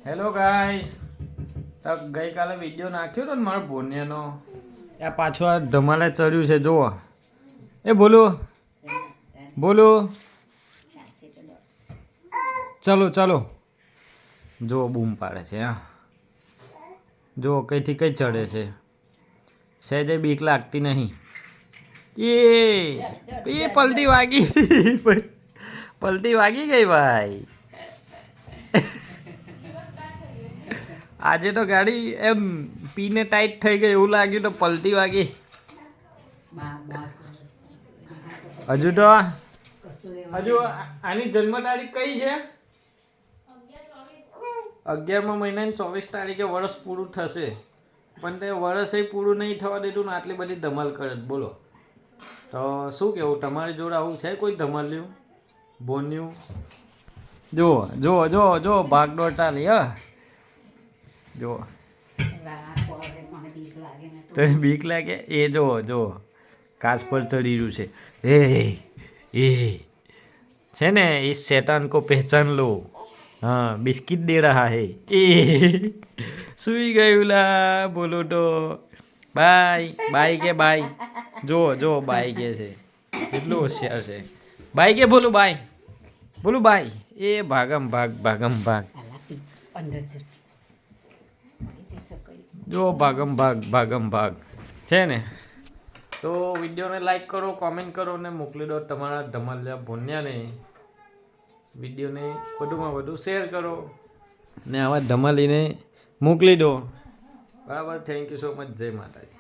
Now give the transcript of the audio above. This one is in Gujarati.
હેલો ગાઈસ, ગઈકાલે વિડીયો નાખ્યો હતો ને મારા બોનિયાનો, આ પાછો આ ધમાલે ચડ્યું છે. જુઓ એ બોલો ચાલો ચાલો. જુઓ બૂમ પાડે છે. હા જુઓ કઈથી કઈ ચડે છે. સહેજે બીક લાગતી નહીં. એ પલટી વાગી પલટી વાગી ગઈ ભાઈ. આજે તો ગાડી એમ પીને ટાઈટ થઈ ગઈ એવું લાગ્યું તો પલટી વાગી. હજુ આની જન્મ તારીખ કઈ છે? 11મા મહિનાની 24 તારીખે વર્ષ પૂરું થશે. પણ તે વર્ષ પૂરું નહીં થવા દેતું ને આટલી બધી ધમાલ કરે. બોલો તો શું કેવું? તમારી જોડે આવું છે કોઈ ધમાલ્યું બોન્યું? જુઓ જુઓ જુઓ જુઓ ભાગદોડ ચાલી. હા જુઓ તો બીક લાગે. એ જુઓ જુઓ કાચ પર ચડી રહ્યું છે. એ છે ને એ શેતાન કો પહેચાન લો. हाँ बिस्किट दे रहा है. ए सुई गયું લા. બોલો તો બાય બાય કે બાય. જો જો બાય કે છે. કેટલું હોશિયાર છે. બાય કે બોલું બાય બોલું બાય. એ ભાગમ ભાગ ભાગમ ભાગ. જો ભાગમ ભાગ ભાગમ ભાગ છે ને. તો વિડીયોને લાઈક કરો, કોમેન્ટ કરો અને મોકલી દો તમારા ધમાલિયા ભોન્યાને. વિડીયોને વધુમાં વધુ શેર કરો ને આવા ધમાલીને મોકલી દો. બરાબર. Thank you so much. જય માતાજી.